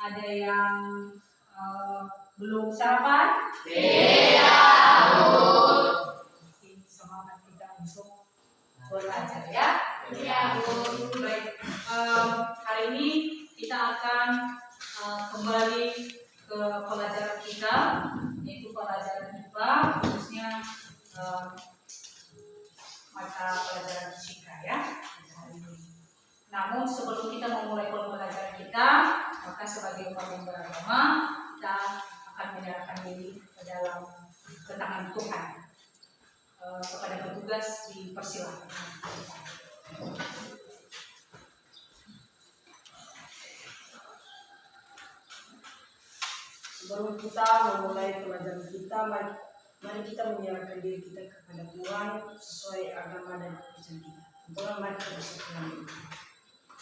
Ada yang belum sarapan? Iya. Semangat kita untuk belajar ya. Iya, Bu. Baik, hari ini kita akan kembali ke pelajaran kita, yaitu pelajaran IPA, khususnya mata pelajaran fisika ya. Namun sebelum kita memulai pelajaran kita, maka sebagai umat yang beragama, kita akan menyerahkan diri ke dalam tangan Tuhan. Kepada petugas dipersilakan. Sebelum kita memulai pelajaran kita, mari kita menyerahkan diri kita kepada Tuhan sesuai agama dan kepercayaan kita. Tuhan, mari kita bersama.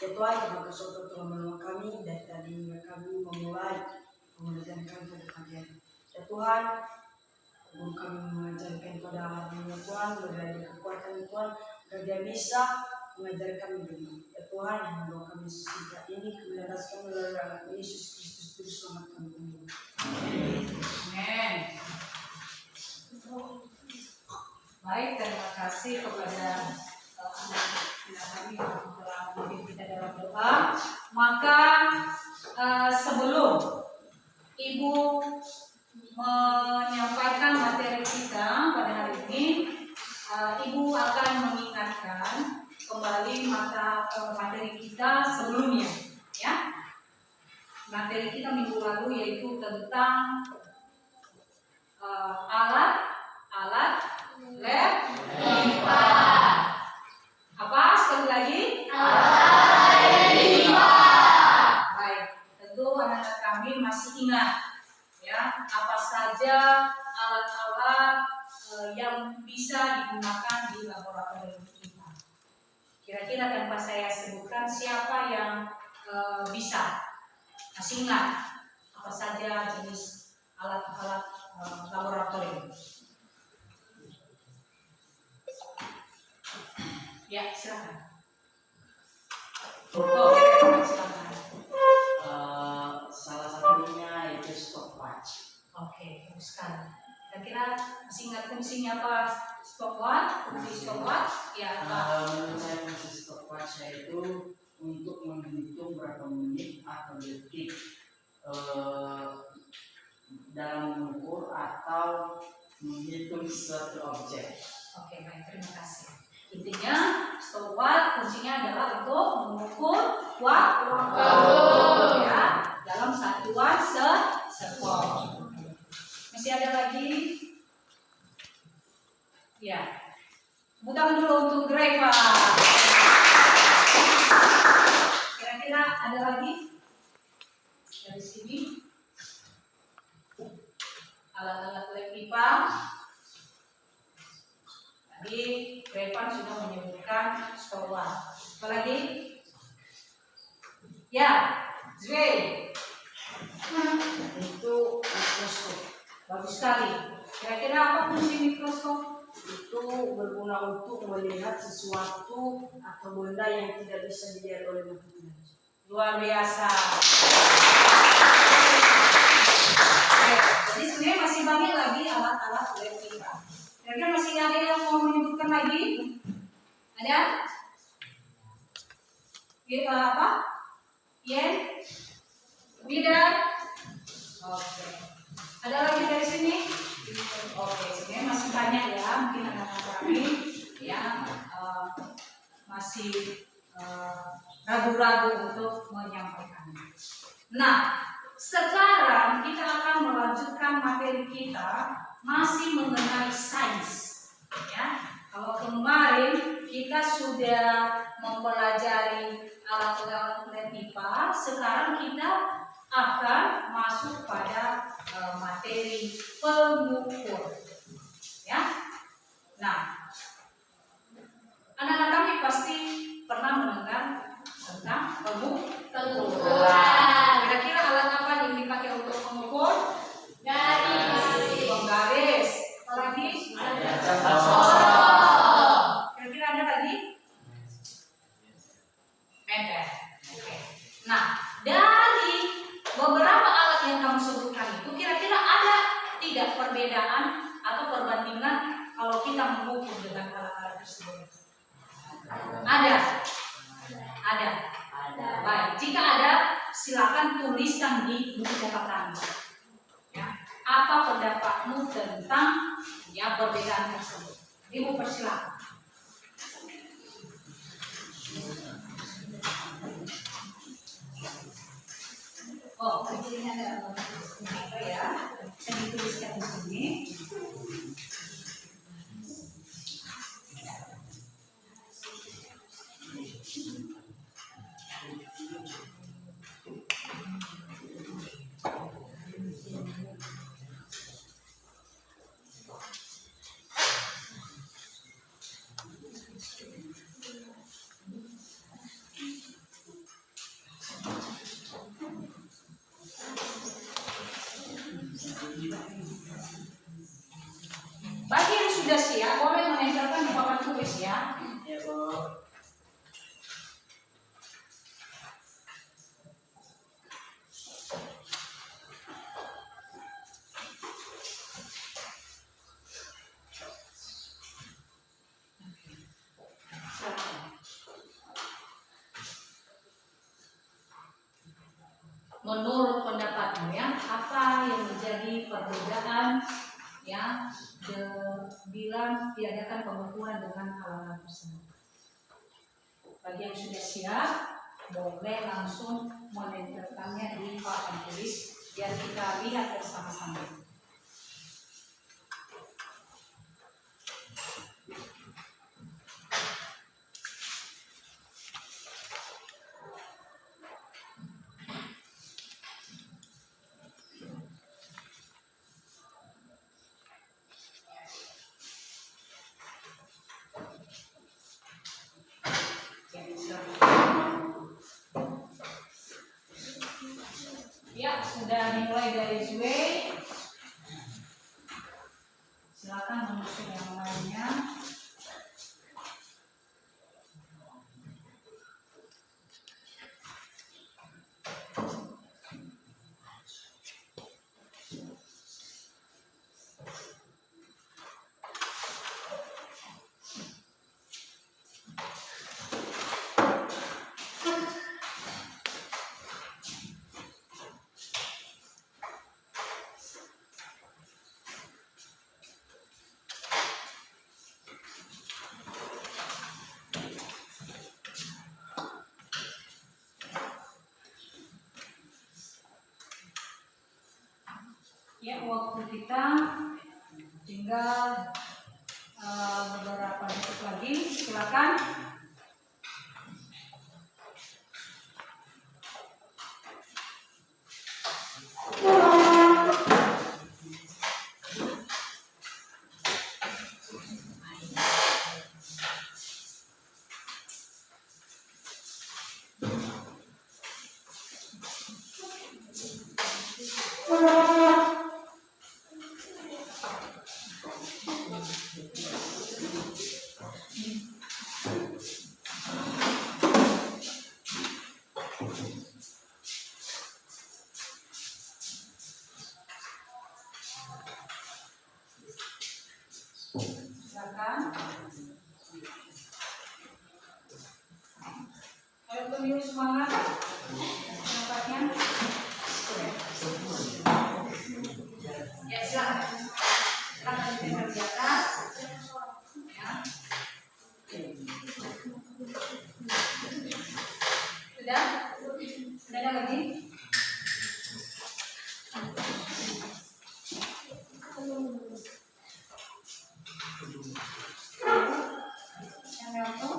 Ya Tuhan, terima kasih untuk telah menolong kami dari tadi hingga kami memulai pembelajaran kami pada pagi hari. Ya Tuhan, guru kami mengajarkan pada hari ini Tuhan, berdaya kekuatan Tuhan, agar dia bisa mengajar kami benar. Ya Tuhan, yang membawa kami singkat ini, kebenaran melalui anak Yesus Kristus, Juru Selamat kami. Amin. Baik, terima kasih kepada anak kami yang telah memimpin kita dalam doa. Maka sebelum Ibu menyampaikan materi kita pada hari ini, Ibu akan mengingatkan kembali materi kita sebelumnya, ya. Materi kita minggu lalu yaitu tentang alat lab IPA. Apa? Sekali lagi? Alat IPA. Baik, tentu anak-anak kami masih ingat ya apa saja alat-alat yang bisa digunakan di laboratorium kita. Kira-kira tanpa saya sebutkan siapa yang bisa masih ingat apa saja jenis alat-alat laboratorium? Ya, silakan. Silakan. Salah satunya itu stopwatch. Oke, bagus sekali. Kira-kira masih ingat fungsinya apa? Fungsi stopwatch? Ya, apa? Menurut saya fungsi stopwatch itu untuk menghitung berapa menit atau detik dalam mengukur atau menghitung suatu objek. Oke, baik, terima kasih. Intinya, stopwatch fungsinya adalah untuk mengukur waktu ya dalam satuan sekon. Masih ada lagi? Ya. Tepuk tangan dulu untuk Greva. Kira-kira ada lagi? Dari sini. Alat-alat lab IPA. Tadi Revan sudah menyebutkan stopwatch. Apa lagi? Ya, Zwe. Itu mikroskop. Bagus sekali. Kira-kira apa fungsi mikroskop? Itu berguna untuk melihat sesuatu atau benda yang tidak bisa dilihat oleh mata kita. Luar biasa. Oke, jadi sebenarnya masih banyak lagi alat-alat lab IPA. Kira-kira masih ada yang mau menyebutkan lagi? Ada? Apa? Yen? Bidar? Oke. Ada lagi dari sini? Oke, sebenarnya masih banyak ya. Mungkin anak-anak kami ya masih ragu-ragu untuk menyampaikannya. Nah, sekarang kita akan melanjutkan materi kita masih mengenai sains. Ya, kalau kemarin kita sudah mempelajari alat-alat lab IPA, sekarang kita akan masuk pada materi pengukur. Ya, nah, anak-anak kami pasti pernah mendengar tentang pengukuran. Kira-kira alat apa yang dipakai untuk mengukur? Garis. Penggaris. Apalagi? Kira-kira ada lagi? Meter. Oke. Nah, dari beberapa silakan tuliskan di buku catatan. Ya, apa pendapatmu tentang ya perbedaan tersebut? Ibu persilakan. Oh, ini ada apa ya? Saya dituliskan di sini. Bagi yang sudah siap, boleh menempelkan di papan tulis ya. Ya, Bu. Menurut pendapatmu ya, apa yang menjadi perbedaan ya bilang tiadakan pengukuran dengan halaman tersebut? Bagi yang sudah siap, boleh langsung menempelkannya di papan tulis biar kita lihat bersama-sama. Ya, sudah dimulai dari Zue. Silakan menyusun yang lainnya. Ya, waktu kita tinggal beberapa detik lagi. Silakan. Silakan. Ayo pemilu semangat. Nampaknya. Ya, silakan. Silakan ditempel di atas. Ya. Sudah? Sudah ada lagi? Yang itu?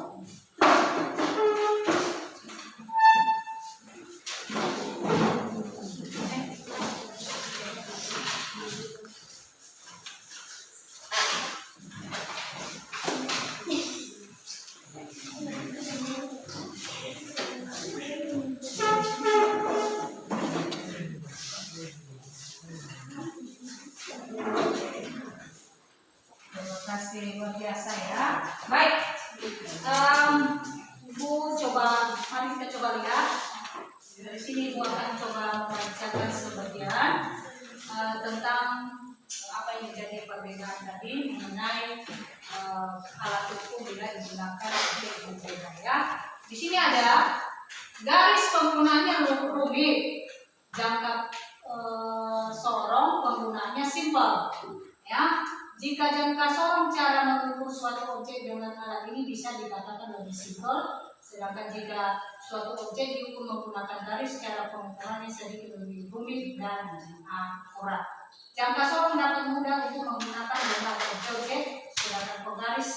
Terima kasih luar biasa ya. Baik, Bu coba, mari kita coba lihat. Dari sini Bu akan coba membacakan sebagian tentang apa yang menjadi perbedaan tadi mengenai alat ukur bila digunakan untuk berbeda ya. Di sini ada garis penggunaannya rumit. jangka sorong penggunaannya simple, ya. Jika jangka sorong cara mengukur suatu objek dengan alat ini bisa dikatakan lebih simpel, sedangkan jika suatu objek diukur menggunakan garis, cara pengukurannya sedikit lebih rumit dan akurat. Jangka sorong dapat mudah untuk menggunakan beberapa objek, sedangkan penggaris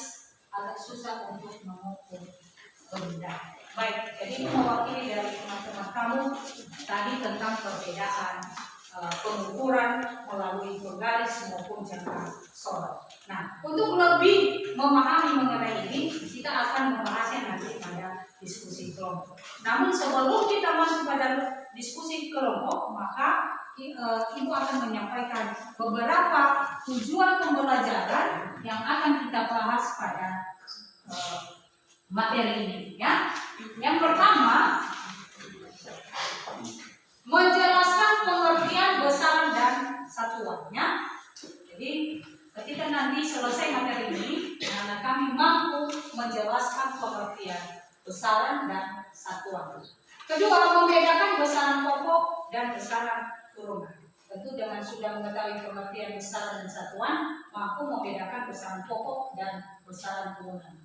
agak susah untuk mengukur benda. Baik, jadi ini mewakili dari teman-teman kamu tadi tentang perbedaan pengukuran melalui penggaris maupun jangka sorong. Nah, untuk lebih memahami mengenai ini, kita akan membahasnya nanti pada diskusi kelompok. Namun sebelum kita masuk pada diskusi kelompok, maka Ibu akan menyampaikan beberapa tujuan pembelajaran yang akan kita bahas pada materi ini, ya. Yang pertama, menjelaskan pengertian besaran dan satuannya. Jadi ketika nanti selesai materi ini, anak kami mampu menjelaskan pengertian besaran dan satuan. Kedua, membedakan besaran pokok dan besaran turunan. Tentu dengan sudah mengetahui pengertian besaran dan satuan, mampu membedakan besaran pokok dan besaran turunan.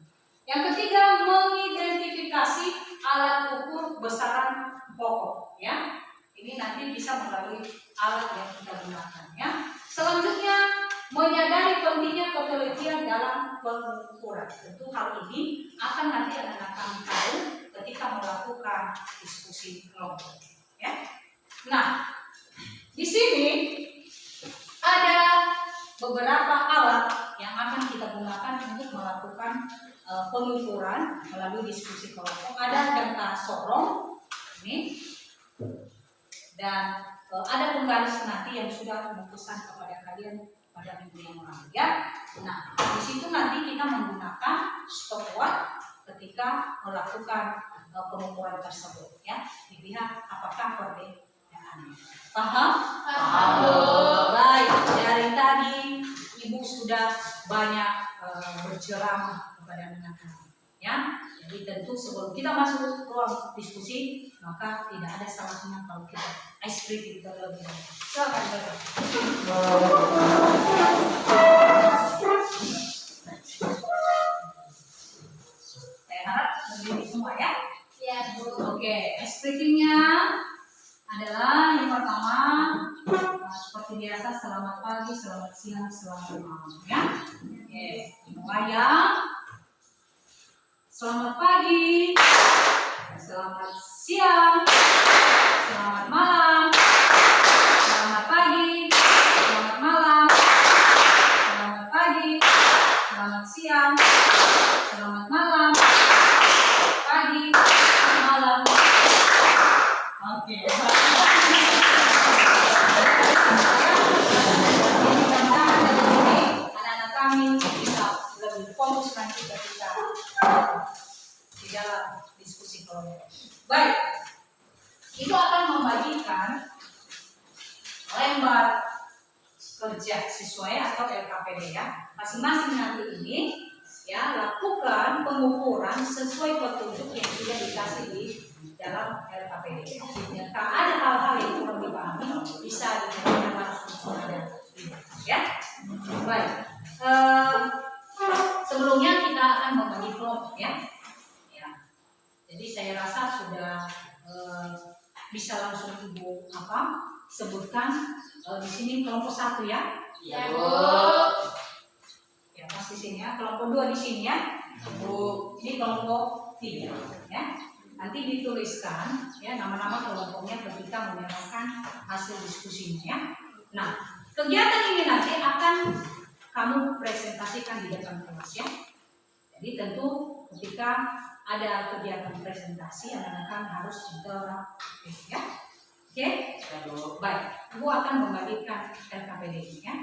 Yang ketiga, mengidentifikasi alat ukur besaran pokok, ya. Ini nanti bisa melalui alat yang kita gunakan, ya. Selanjutnya, menyadari pentingnya ketelitian dalam pengukuran. Tentu hal ini akan nanti anak-anak kami tahu ketika melakukan diskusi kelompok, ya. Nah, di sini ada beberapa alat yang akan kita gunakan untuk melakukan pengukuran melalui diskusi kelompok. Ada jangka sorong ini, dan ada penggaris nanti yang sudah memesan kepada kalian pada minggu yang lalu, ya. Nah, di situ nanti kita menggunakan stopwatch ketika melakukan pengukuran tersebut, ya. Dilihat apakah perbedaannya. Paham? Paham. Baik, dari tadi Ibu sudah banyak berceramah kepada anak-anak, ya. Jadi tentu sebelum kita masuk ruang diskusi, maka tidak ada salahnya kalau kita ice breaking terlebih dahulu. Silakan Bapak. Saya harap berdiri semua, ya. Ya, Bu. Oke, ice breakingnya adalah yang pertama, seperti biasa, selamat pagi, selamat siang, selamat malam, ya. Oke, dimulai, ya. Selamat pagi, selamat siang, selamat malam, selamat pagi, selamat malam, selamat pagi, selamat siang, selamat malam, pagi, malam. Oke. Mudah-mudahan dari ini anak-anak kami bisa lebih fokus nanti ketika di dalam diskusi kelompok. Baik, itu akan membagikan lembar kerja sesuai atau LKPD, ya. Masing-masing nanti ini, ya, lakukan pengukuran sesuai petunjuk yang sudah dikasih di dalam LKPD. Jika ada hal-hal yang kurang dipahami, bisa ditanyakan langsung kepada Ibu, ya. Baik. Sebelumnya kita akan membagi kelompok, ya. Jadi saya rasa sudah bisa langsung Ibu sebutkan di sini kelompok 1, ya. Ya, Bu. Ya, pas di sini, ya. Kelompok 2 di sini, ya. Bu. Ini kelompok 3, ya. Nanti dituliskan, ya, nama-nama kelompoknya ketika menyerahkan hasil diskusinya, ya. Nah, kegiatan ini nanti akan kamu presentasikan di depan kelas, ya. Jadi tentu ketika ada kegiatan presentasi, anak-anak harus interaktif, ya. Oke? Baik, Ibu akan membagikan LKPD ini, ya.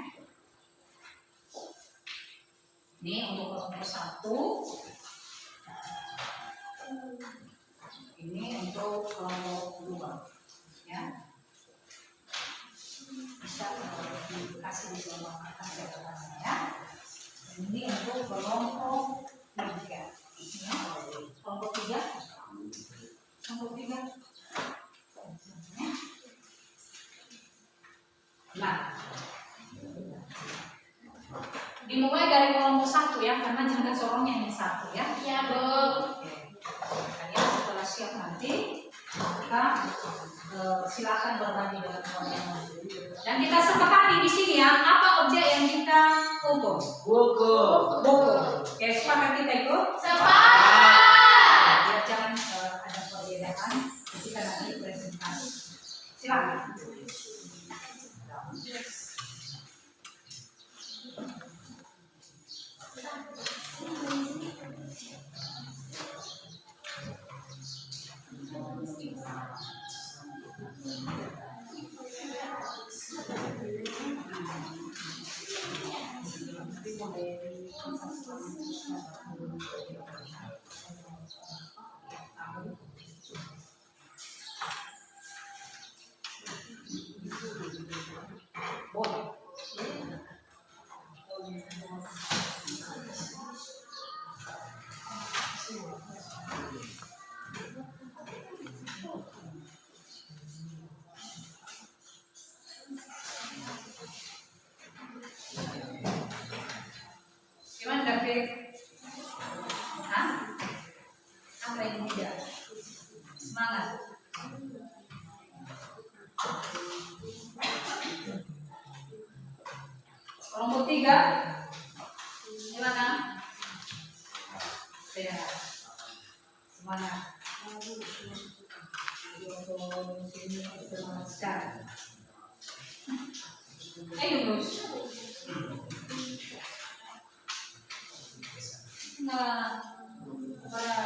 Ini untuk kelompok 1. Ini untuk kelompok 2, ya. Bisa dikasih di bawah atas ya. Ini untuk kelompok 3. Ya. Kelompok 3. Kelompok 3. Nah, dimulai dari kelompok 1 ya, karena jangka sorongnya hanya 1 ya. Iya, Bu. Makanya setelah siap nanti kita silakan berbagi dengan teman yang lain. Dan kita sepakati di sini ya, apa objek yang kita ukur? Buku. Buku. Oke, sepakat kita ikut? Sepakat. Biar jangan ada perbedaan ketika nanti presentasi. Silakan. Boleh. Gimana David? Hah? Apa yang tidak? Semangat. Kelompok 3 gimana? Ya. Semangat. Semangat sekali. Ayo Gus. Nah, pada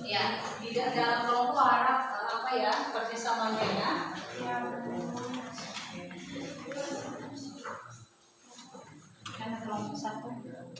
ya, di dalam kelompok harap apa ya kerjasamanya ya. Karena kelompok 1.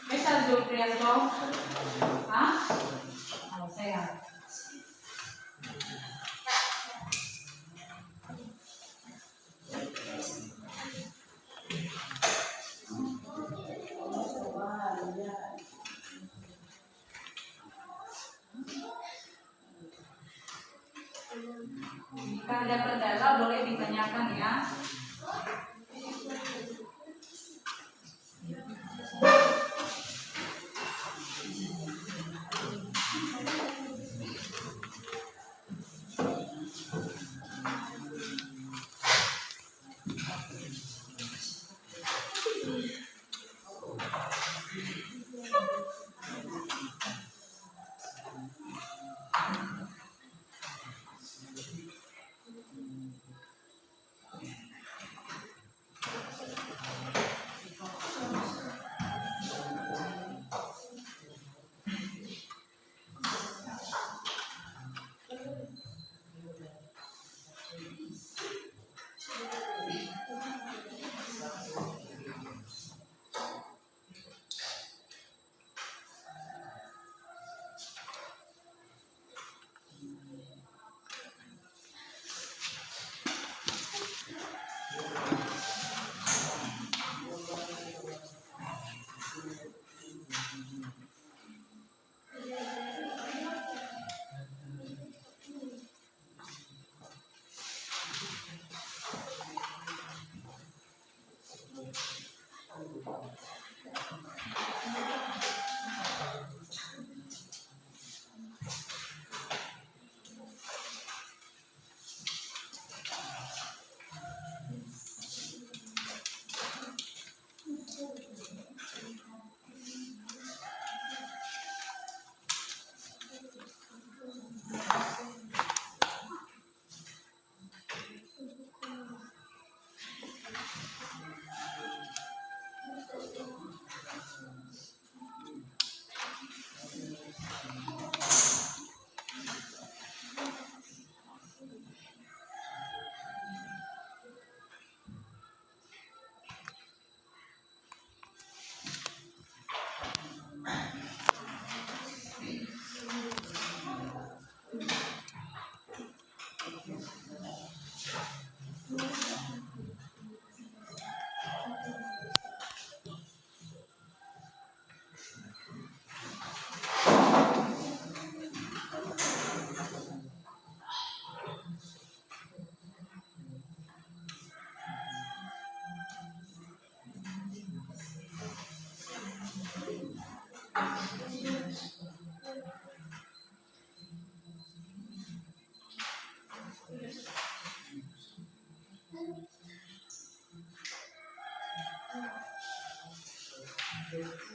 Bisa Zulfianto? Hah? Oh, saya. Jika ada kendala boleh ditanyakan ya.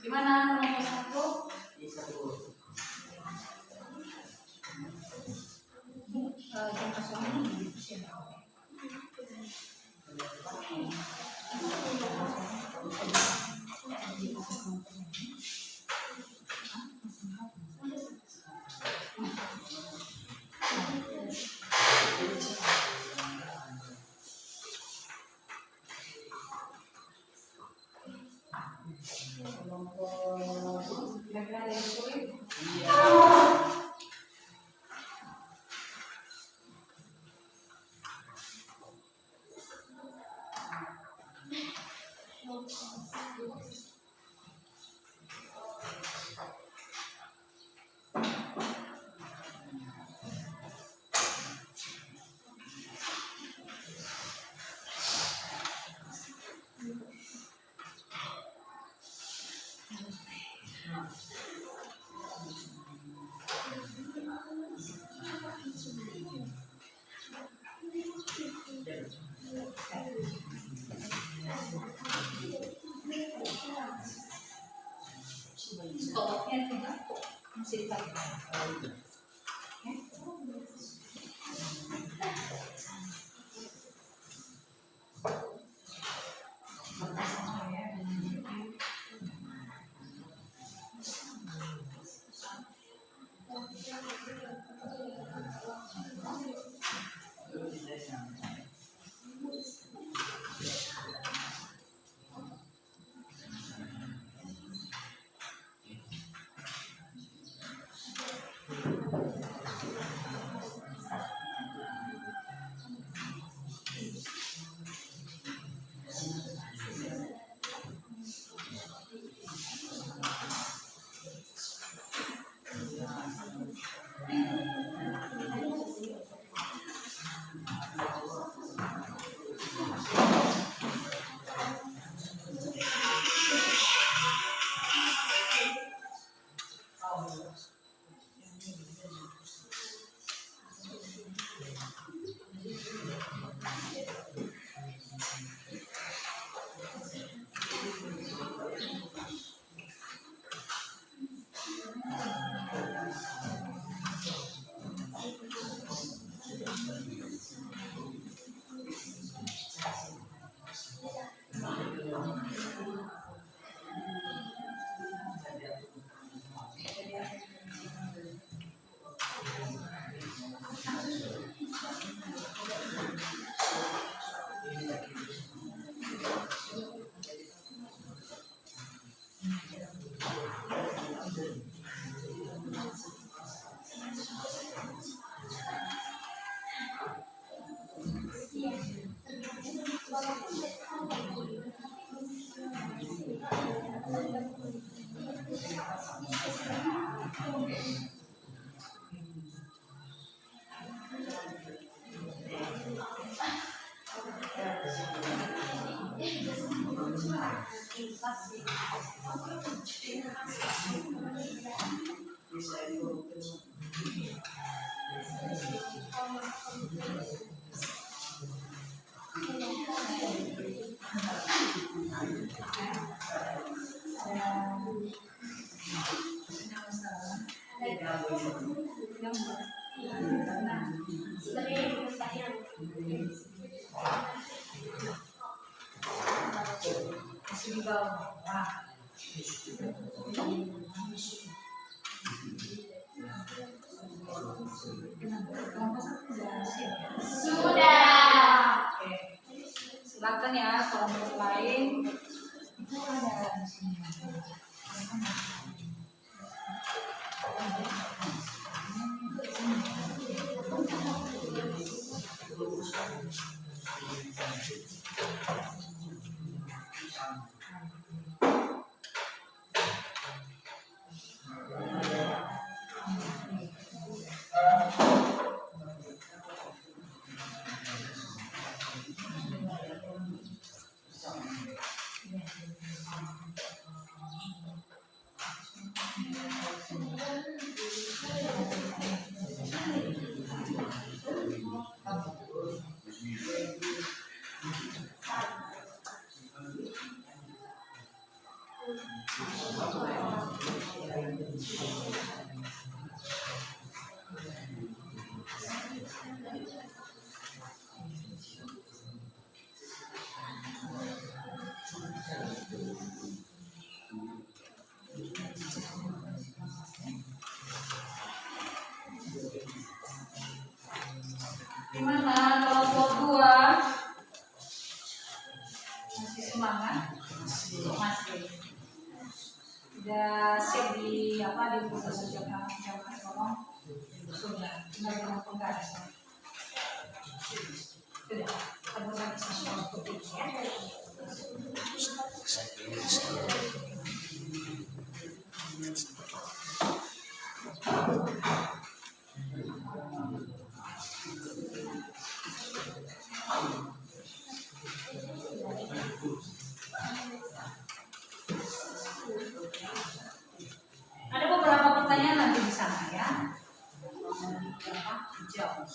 Gimana nomor satu? Jam kosong ini siapa? Kira-kira ada yang sulit? Stopnya juga masih dipakai. Masih di bawah. Sudah. Oke. Silakan ya kelompok lain. Itu ada di sini. Gimana kelompok 2? Masih semangat? Masih. Sudah siap di buku sejak ngomong? Sudah. Tinggal dengan penggaris. Sudah. Kamu lagi sesuatu ya. Ada beberapa pertanyaan nanti di sana ya. Jawab.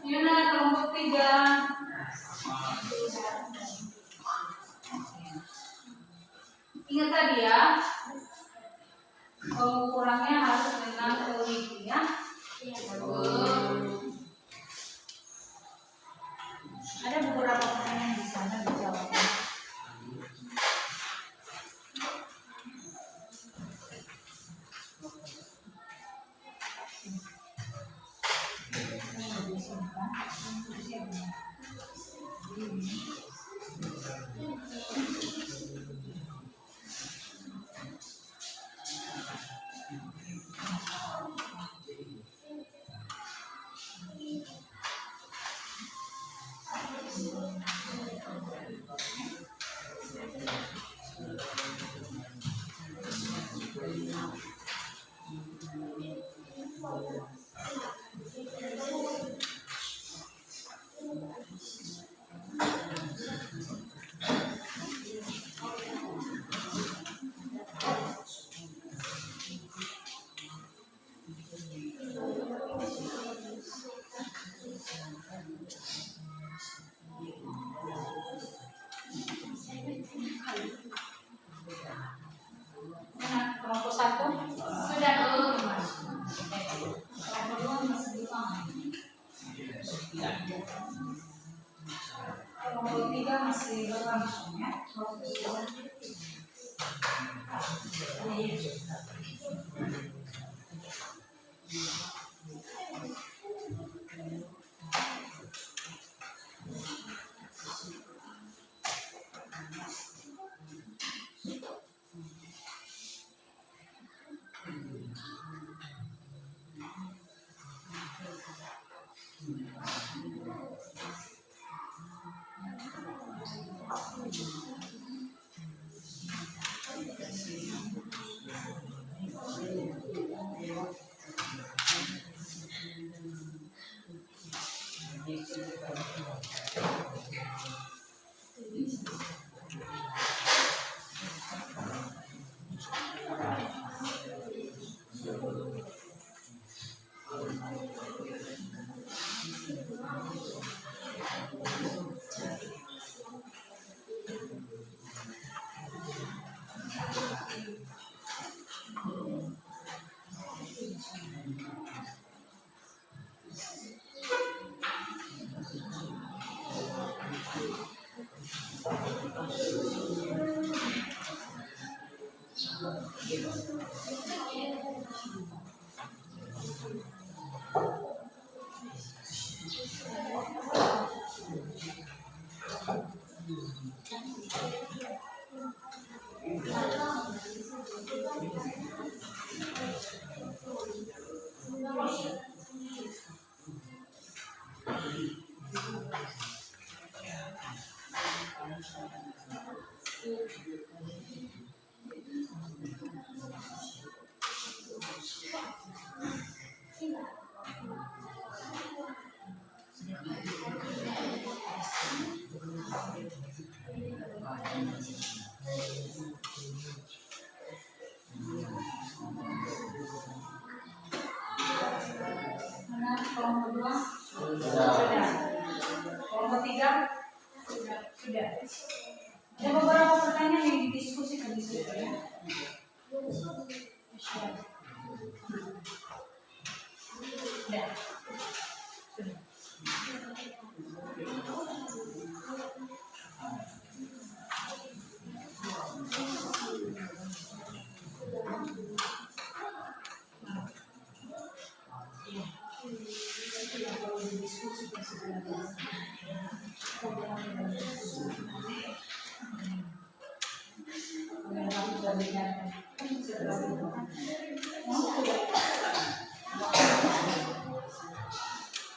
Gimana kelompok 3? Ingat tadi ya, pengukurannya harus dengan teliti ya. Ada beberapa pertanyaan di sana dijawabnya. Kelompok 1 sudah Mas. Kelompok 2 masih di mana? Kelompok 3 masih berlangsung ya. Mana kelompok 2? Sudah. Kelompok 3? Sudah. Ada beberapa pertanyaan yang didiskusikan di situ ya. Sudah. Sudah.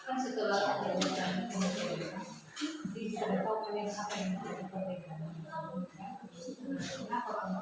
Kan setelah ada sudah tahu kalian apa yang tidak diperbolehkan. Kenapa kamu?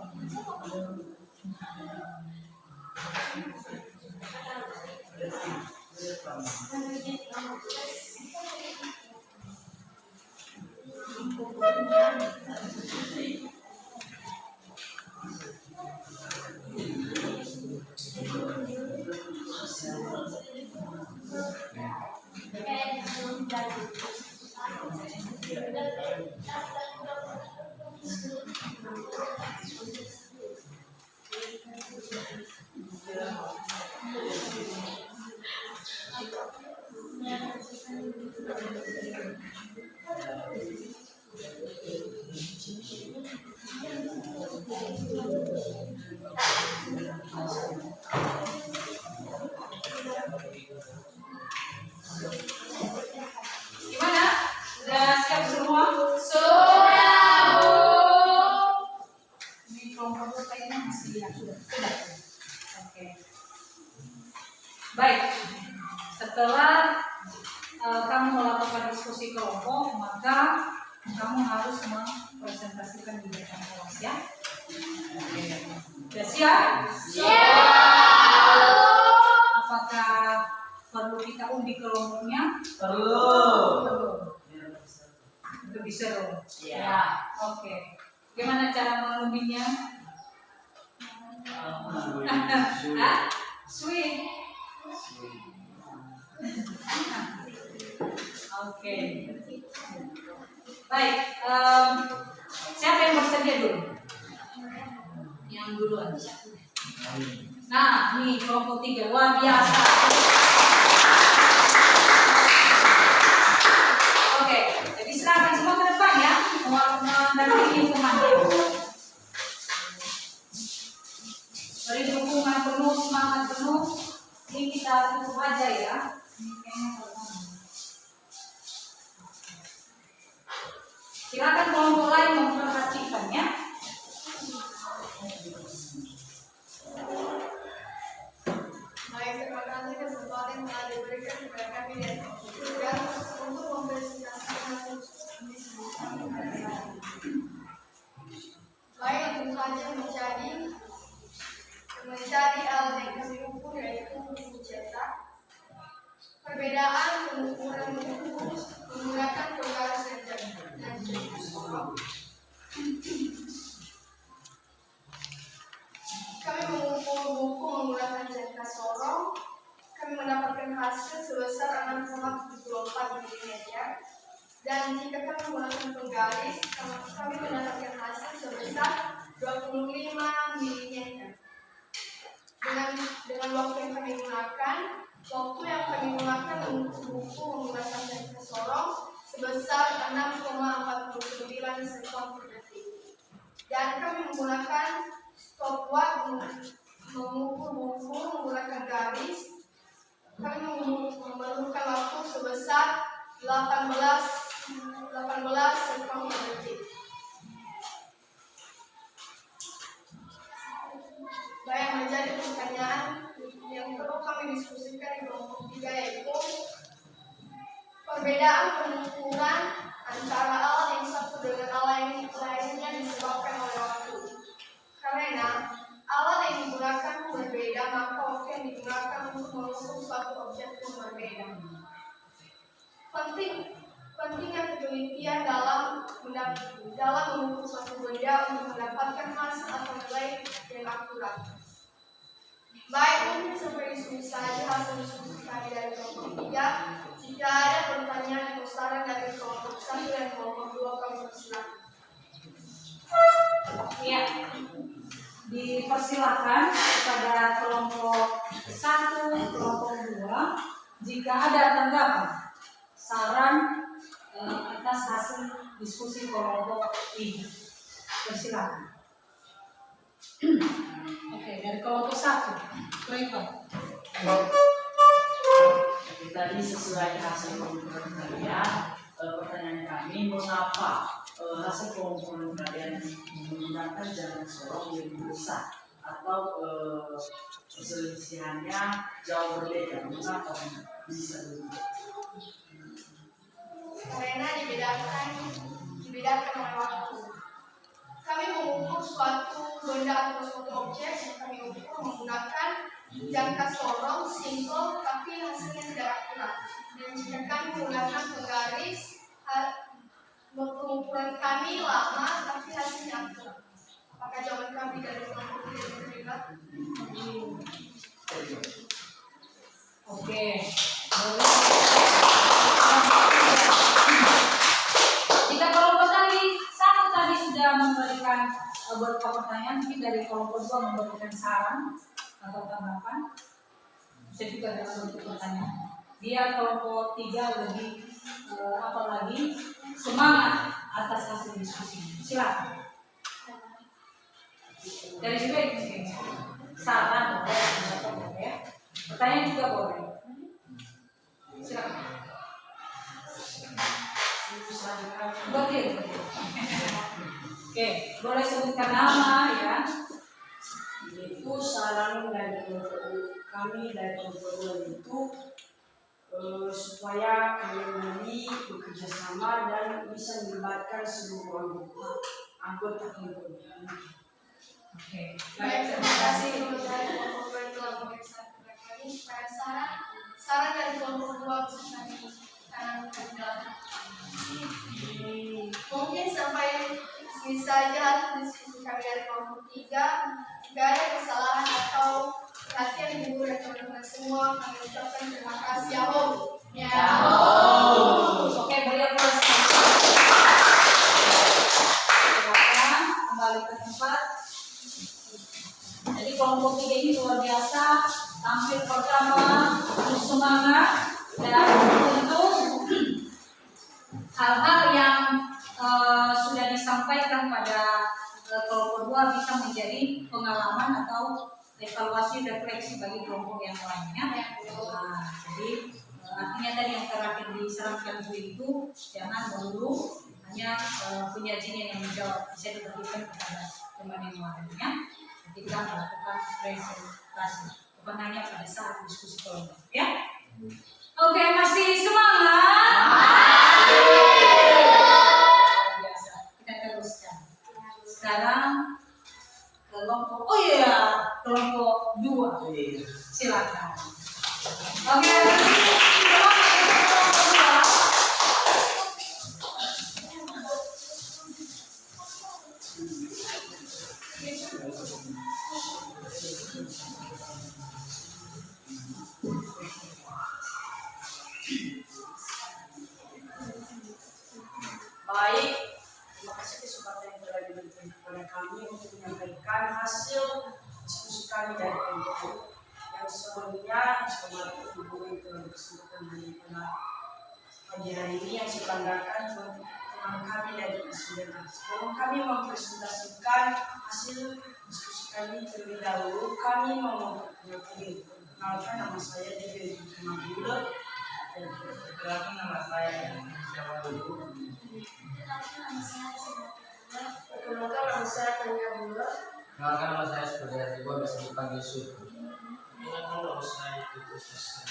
Gimana? Sudah siap semua? Sudah, Bu. Ini kelompok kayaknya masih ya sudah. Oke. Baik. Setelah kamu melakukan diskusi kelompok, maka kamu harus mempresentasikan di depan kelas ya. Sudah siap? Apakah perlu kita undi kelompoknya? Perlu. Untuk bisa dong. Ya. Oke. Gimana cara mengundinya? Sweet. Oke. Baik. Siapa yang bersedia dulu? Yang duluan. Nah, nih kelompok 3. Wah, biasa. Oke, jadi silakan semua ke depan ya, mendampingi teman. Beri dukungan penuh, semangat penuh. Ini kita tutup aja ya. Ini kayaknya pertama. Silakan kelompok lain memperhatikan ya. Baik, terima kasih kesempatan yang telah diberikan kepada kami dan juga untuk mempresentasikan hasil diskusi. Baik, tentu saja mencari alat yang kami ukur yaitu buku cetak. Perbedaan pengukuran buku menggunakan penggaris dan sorong. Kami mengukur buku menggunakan jangka sorong. Kami mendapatkan hasil sebesar 6,74 mm. Dan jika kami menggunakan penggaris, kami mendapatkan hasil sebesar 25 mm. Dengan waktu yang kami gunakan, mengukur buku menggunakan jangka sorong sebesar 6,49 sekon per detik. Dan kami menggunakan stopwatch mengukur buku menggunakan garis. Kami memerlukan waktu sebesar 18 sekon per detik. Perbedaan pengukuran antara alat yang satu dengan alat yang lainnya disebabkan oleh waktu. Karena alat yang digunakan berbeda, maka waktu yang digunakan untuk mengukur suatu objek pun berbeda. Pentingnya penelitian dalam mengukur suatu benda untuk mendapatkan hasil atau nilai yang akurat. Baik, mungkin sampai di sini saja hasil diskusi kami dari kelompok 3. Jika ada pertanyaan atau saran dari kelompok 1 dan kelompok 2, kami persilakan. Ya, dipersilakan kepada kelompok 1, kelompok 2, jika ada tanggapan, saran atas hasil diskusi kelompok 3. Persilakan. Oke, dari kelompok 1, Trevor. Tadi sesuai hasil pengumpulan kalian, pertanyaan kami, mengapa hasil pengumpulan kalian menggunakan jalan sorong yang besar atau perselisihannya jauh berbeda? Mengapa bisa begitu? Karena dibedakan oleh waktu. Kami mengukur suatu benda atau suatu objek yang kami ukur menggunakan jangka sorong, simpel, tapi hasilnya tidak akurat. Dan jika kami menggunakan penggaris, pengukuran kami lama, tapi hasilnya akurat. Apakah jawaban kami dari kelompok tidak diterima? Oke, boleh. Jika kelompok tadi sudah memberikan beberapa pertanyaan, mungkin dari kelompok 2 memberikan saran atau tanggapan, bisa juga dalam bentuk pertanyaan. Biar kelompok 3 lebih apalagi semangat atas hasil diskusi. Silakan. Dari juga saran boleh, ya. Pertanyaan juga boleh. Silakan. Betul. Oke, boleh sebutkan nama ya. Itu saran dari kelompok kami dari kelompok itu supaya kalian ini bekerja sama dan bisa melibatkan seluruh anggota kelompok kami. Oke, Baik, terima kasih untuk dari kelompok 2 telah memeriksa kami. Supaya saran dari kelompok 2 bisa kami tanamkan dalam. Mungkin sampai sini saja diskusi kami dari kelompok 3. Jika ada kesalahan atau perhatian ibu dan teman-teman semua, kami ucapkan terima kasih. Oke, beliau terus. Silakan kembali ke tempat. Jadi kelompok 3 ini luar biasa, tampil pertama, terus semangat, dan tentu hal-hal yang sudah disampaikan pada kelompok 2 bisa menjadi pengalaman atau evaluasi refleksi bagi kelompok yang lainnya. Nah, jadi artinya tadi yang terakhir disarankan itu jangan melulu hanya penyajian yang menjawab, bisa dibagikan kepada teman yang lainnya ketika melakukan presentasi, bukan hanya pada saat diskusi kelompok, ya. Oke, masih semangat? Biasa, kita teruskan. Sekarang kelompok, kelompok 2. Silakan. Oke. Baik, terima kasih kesempatan yang telah diberikan kepada kami untuk menyampaikan hasil diskusi kami dari kelompok yang sebelumnya ibu yang telah bersangkutan hari pada pagi hari ini yang saya banggakan teman kami dari kesembilan. Sebelum kami mempresentasikan hasil diskusi kami terlebih dahulu, kami mau memperkenalkan nama saya Dewi Mabula. Perkenalkan nama saya Jawa dulu. Perkenalkan nama saya Tanya Bula. Perkenalkan nama saya sebagai Riwa, bisa dipanggil Suku. Perkenalkan nama saya Putus.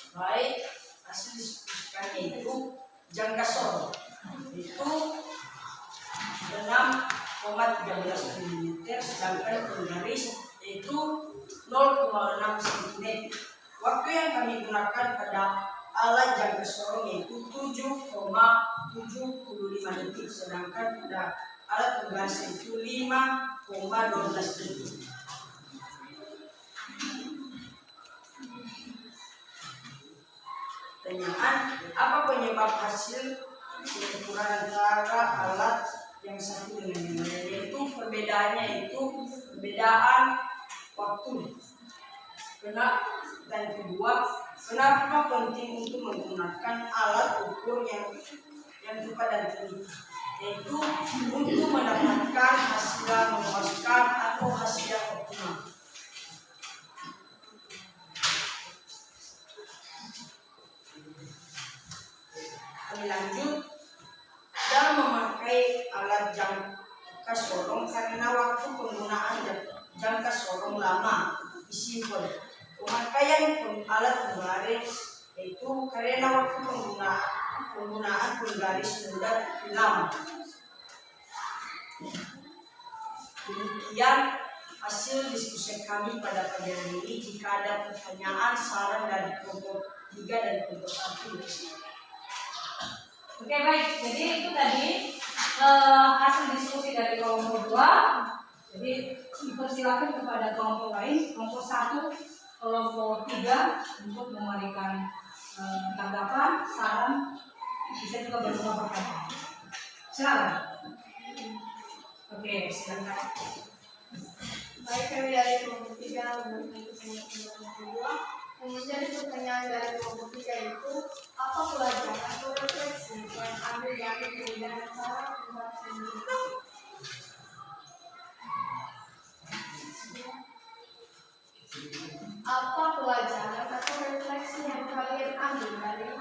Baik, hasil diskusikannya itu jangka sorong itu 6,13 mm, sedangkan penggaris yaitu 0,6 cm. Waktu yang kami gunakan pada alat jangka sorong yaitu 7,75 detik, sedangkan pada alat penggaris itu 5,12 detik. Pertanyaan, apa penyebab hasil benturan antara alat yang satu dengan yang lain? Yaitu perbedaannya itu perbedaan waktu. Dan kedua, kenapa penting untuk menggunakan alat ukur yang tepat dan teliti? Yaitu untuk mendapatkan hasil yang memuaskan atau hasil yang optimal. Kami lanjut, dalam memakai alat jangka sorong karena waktu penggunaan jangka sorong lama disimpan. Pemakaian alat penggaris yaitu karena waktu penggunaan penggaris mudah lama. Demikian hasil diskusi kami pada pagi hari ini. Jika ada pertanyaan, saran dari kelompok 3 dan kelompok 1. Oke, baik. Jadi itu tadi hasil diskusi dari kelompok 2. Jadi dipersilakan kepada kelompok lain, kelompok 1, kelompok 3 untuk memberikan tanggapan, saran, bisa juga berupa pertanyaan. Silakan. Oke, silakan. Baik, kami dari kelompok 3 memberikan kelompok 2. Yang menjadi pertanyaan dari kelompok 3 itu, apa pelajaran atau refleksi yang ambil dari perbedaan cara pembahasan ini? Apa pelajaran atau refleksi yang kalian ambil dari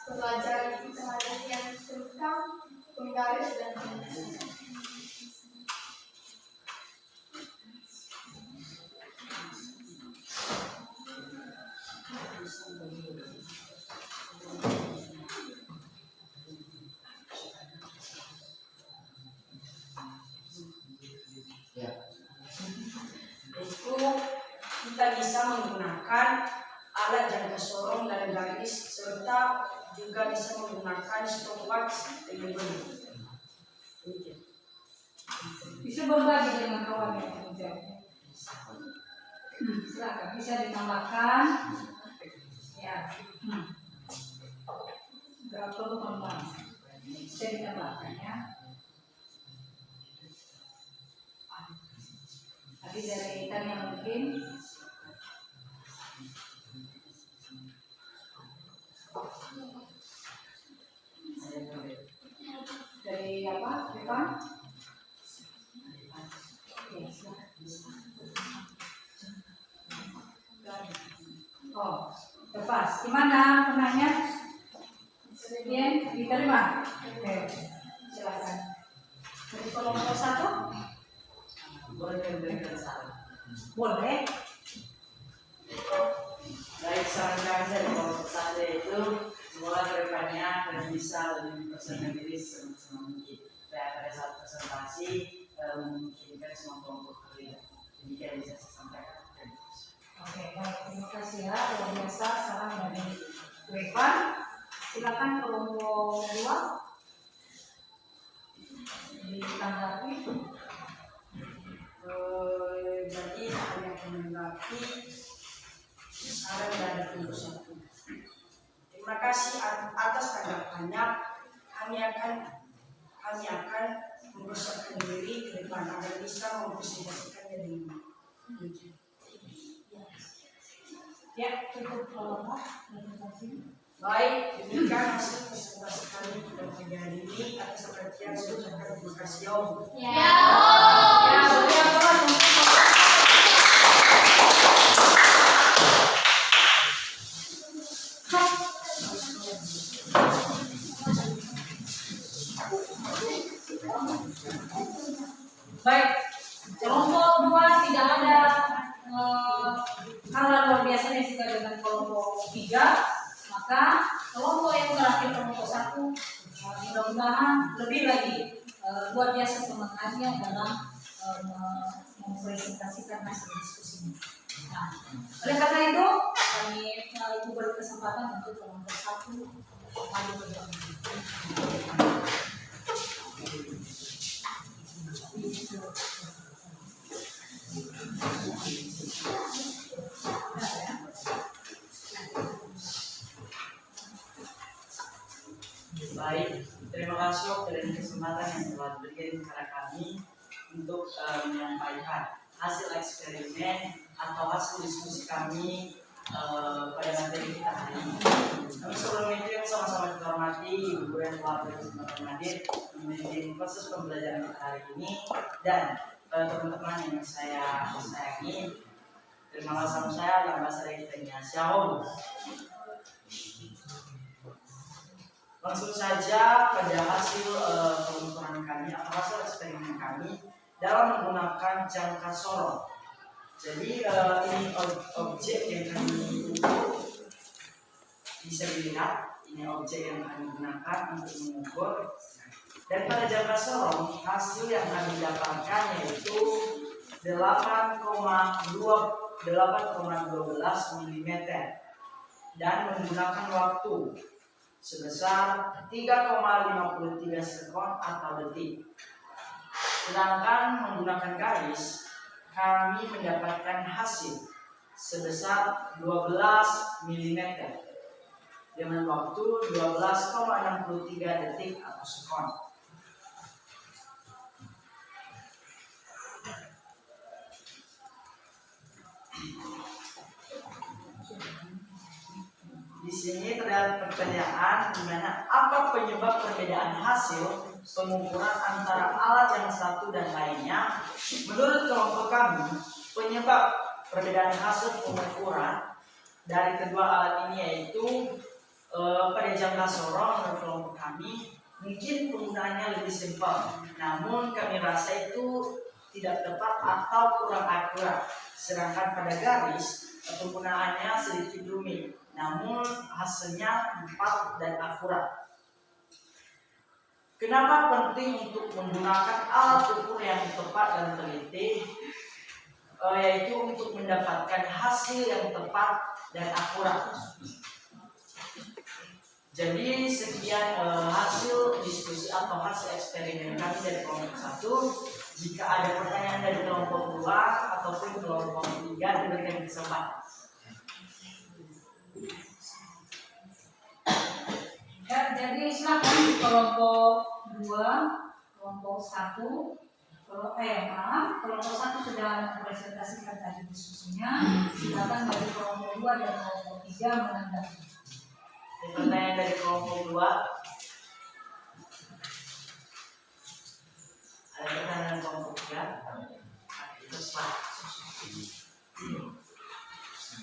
pelajaran kita hari ini yang tentang penggaris dan penggaris? Ya. Itu kita bisa menggunakan alat jangka sorong dan garis serta juga bisa menggunakan stopwatch dengan benar. Bisa berbagi dengan kawan yang menjawab. Silakan, bisa ditambahkan. Ya. Gak perlu tambah. Bisa ditambahkan ya. Tadi dari tadi yang mungkin. Dari apa? Rifan? Oh, lepas. Gimana penanya? Bien, diterima. Oke, silakan. Dari kelompok 1? Boleh memberikan saran. Boleh. Baik, saran kami dari kelompok 1 itu semoga kedepannya kalian bisa lebih mempersiapkan diri semaksimal mungkin. Supaya pada saat presentasi memungkinkan semua kelompok terlibat. Demikian bisa saya sampaikan. Oke, baik. Terima kasih ya. Luar biasa saran dari Rifan. Silakan kelompok 2 ditanggapi. Jadi hanya menanggapi saran dari kelompok 1. Terima kasih atas tanggapannya. Kami akan mempersiapkan diri ke depan agar bisa mempresentasikannya dengan baik. Ya, cukup kelompok. Terima kasih. Baik, demikian hasil presentasi kami pada pagi hari ini. Atas perhatian saya ucapkan terima kasih Om. Ya, boleh apa? Baik, kelompok 2 tidak ada hal luar biasa yang juga dengan kelompok 3, maka kelompok yang terakhir kelompok 1 mudah-mudahan lebih lagi luar biasa semangatnya dalam mempresentasikan hasil diskusinya. Nah, oleh karena itu kami ibu beri kesempatan untuk kelompok 1 maju bergabung. Baik, terima kasih untuk kesempatan yang telah diberikan kepada kami untuk menyampaikan hasil eksperimen atau hasil diskusi kami pada materi kita hari ini. Namun sebelum itu yang sama-sama kita hormati Ibu Guru yang telah berkesempatan hadir memimpin proses pembelajaran kita hari ini, dan teman-teman yang saya sayangi, terima kasih saya dalam bahasa kita Shalom. Langsung saja pada hasil pengukuran kami atau hasil eksperimen kami dalam menggunakan jangka sorong. Jadi ini objek yang kami ukur, bisa dilihat ini objek yang kami gunakan untuk mengukur. Dan pada jangka sorong hasil yang kami dapatkan yaitu 8,12 mm dan menggunakan waktu sebesar 3,53 sekon atau detik. Sedangkan menggunakan garis, kami mendapatkan hasil sebesar 12 mm dengan waktu 12,63 detik atau sekon. Di sini terdapat pertanyaan di mana apa penyebab perbedaan hasil pengukuran antara alat yang satu dan lainnya. Menurut kelompok kami, penyebab perbedaan hasil pengukuran dari kedua alat ini yaitu pada jangka sorong. Menurut kelompok kami mungkin penggunaannya lebih simpel, namun kami rasa itu tidak tepat atau kurang akurat. Sedangkan pada garis penggunaannya sedikit rumit, namun hasilnya tepat dan akurat. Kenapa penting untuk menggunakan alat ukur yang tepat dan teliti? Yaitu untuk mendapatkan hasil yang tepat dan akurat. Jadi sekian hasil diskusi atau hasil eksperimen kami dari kelompok 1. Jika ada pertanyaan dari kelompok 2 ataupun kelompok 3, diberikan kesempatan. Ya, jadi silakan kelompok 2, kelompok 1, kelompok 1 sudah mempresentasikan tadi diskusinya. Silakan dari kelompok 2 dan kelompok 3 menanggapi. Pertanyaan dari kelompok 2. Ada pertanyaan kelompok 3? Terus Pak.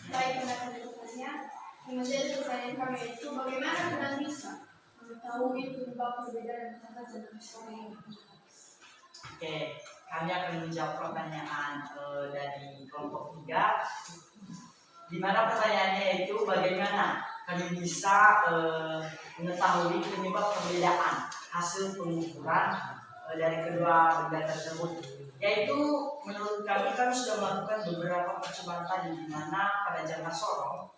Baik, pendapat berikutnya. Menjadi pertanyaan kami itu bagaimana kita bisa mengetahui penyebab perbedaan antara jenis sorong ini? Oke, kami akan menjawab pertanyaan dari kelompok 3. Di mana pertanyaannya itu bagaimana kami bisa mengetahui penyebab perbedaan hasil pengukuran dari kedua benda tersebut. Yaitu menurut kami sudah melakukan beberapa percobaan tadi, di mana pada jangka sorong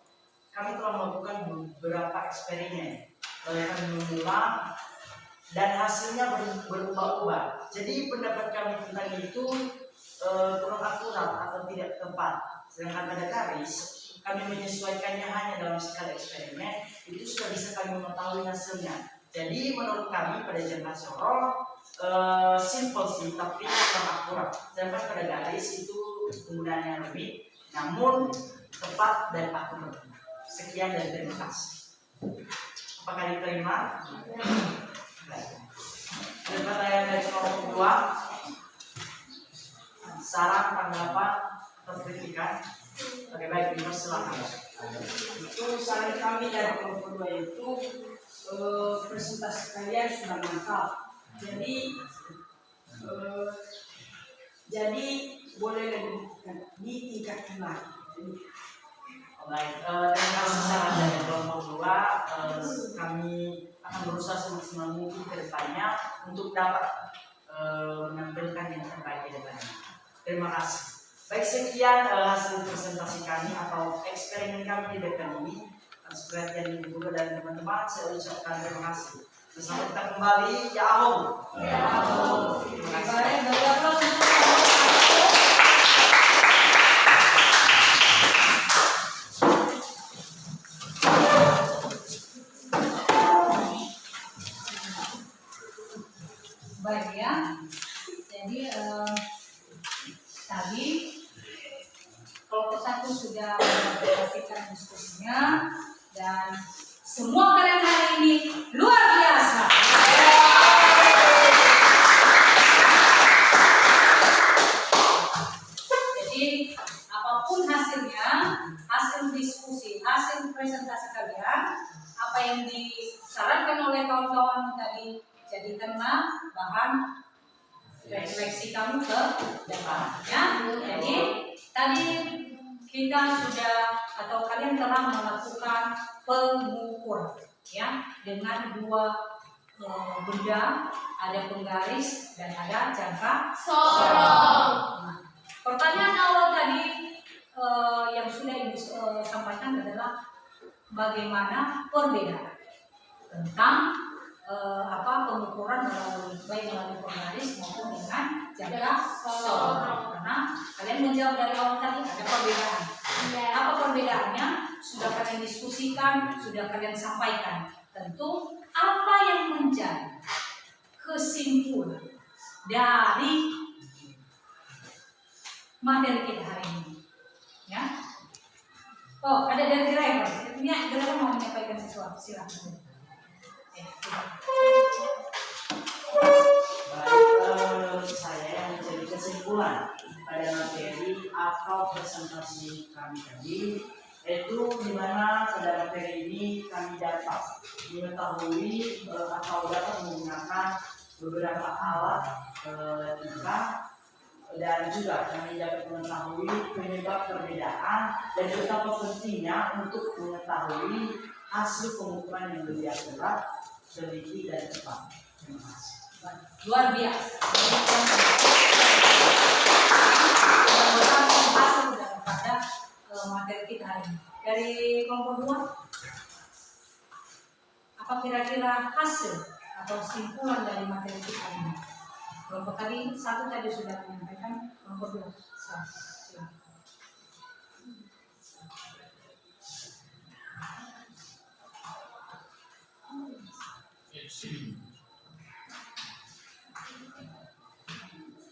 kami telah melakukan beberapa eksperimen. Kami mengulang dan hasilnya berubah-ubah. Jadi pendapat kami tentang itu kurang akurat atau tidak tepat. Sedangkan pada garis kami menyesuaikannya hanya dalam skala eksperimen, itu sudah bisa kami mengetahui hasilnya. Jadi menurut kami pada jangka sorong simple sih, tapi kurang akurat. Sedangkan pada garis itu penggunaannya lebih, namun tepat dan akurat. Sekian dan terima kasih. Apakah diterima? Ada pertanyaan dari kelompok 2? Saran, tanggapan, atau kritikan? Oke, baik, silakan. Itu saran kami dari kelompok 2 itu presentasi kalian sudah mantap. Jadi boleh lebih ditingkatkan lagi. Baik, terima kasih saran dari kelompok 2. Kami akan berusaha semaksimal mungkin ke depannya untuk dapat menampilkan yang terbaik di depannya. Terima kasih. Baik, sekian hasil presentasi kami atau eksperimen kami di depan ini. Atas perhatian ibu guru dan teman-teman, saya ucapkan terima kasih. Sampai kita kembali, ya Om. Terima kasih. Baik ya, jadi tadi kelompok 1 sudah mempresentasikan diskusinya dan semua kalian hari ini luar biasa. Jadi apapun hasilnya, hasil diskusi, hasil presentasi kalian, apa yang disarankan oleh kawan-kawan tadi, jadikanlah bahan refleksi kamu ke depan ya. Jadi tadi kita sudah atau kalian telah melakukan pengukuran ya dengan 2 benda, ada penggaris dan ada jangka sorong. Nah, pertanyaan awal tadi yang sudah Ibu sampaikan adalah bagaimana perbedaan tentang pengukuran baik melalui penggaris maupun dengan jangka sorong. Karena kalian menjawab dari awal tadi ada perbedaan. Apa perbedaannya? Sudah kalian diskusikan, sudah kalian sampaikan. Tentu apa yang menjadi kesimpulan dari materi kita hari ini? Ya. Oh, ada dari driver. Ini driver mau menyampaikan sesuatu, silakan. Baik, saya yang menjadi kesimpulan pada materi atau presentasi kami tadi, yaitu di mana pada materi ini kami dapat mengetahui atau dapat menggunakan beberapa alat tingkah dan juga kami dapat mengetahui penyebab perbedaan dan betapa pentingnya untuk mengetahui hasil pengukuran yang lebih akurat, teliti dan tepat. Terima kasih. Luar biasa. Hasil daripada materi kita hari ini. Dari kelompok 2, apa kira-kira hasil atau kesimpulan dari materi kita ini? Kelompok tadi 1 tadi sudah menyampaikan, kelompok 2 silakan.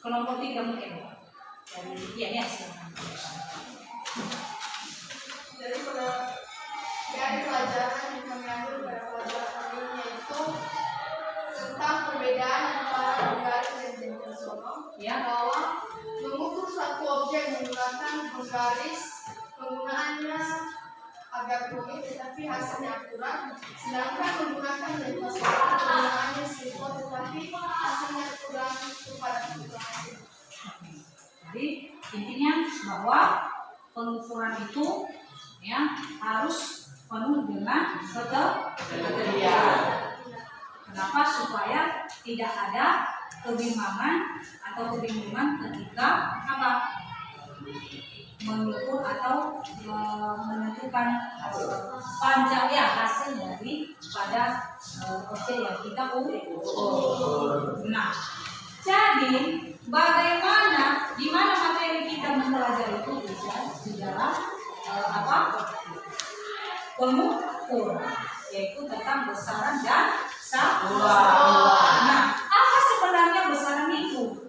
Kelompok 3 mungkin dari silakan. Dari pelajaran yang kami ambil pada pelajaran kali ini yaitu tentang perbedaan antara penggaris dan jangka sorong, bahwa mengukur suatu objek menggunakan penggaris penggunaannya agak rumit tetapi hasilnya akurat, sedangkan menggunakan jangka sorong penggunaannya simpel tetapi hasilnya kurang tepat. Jadi intinya bahwa pengukuran itu harus penuh dengan ketelitian. Kenapa? Supaya tidak ada kebimbangan ketika mengukur atau menentukan panjang hasil dari pada objek yang kita ukur. Nah, jadi bagaimana di mana materi kita mempelajari itu bisa di dalam pengukuran, yaitu tentang besaran dan satuan. Nah, apa sebenarnya besaran itu?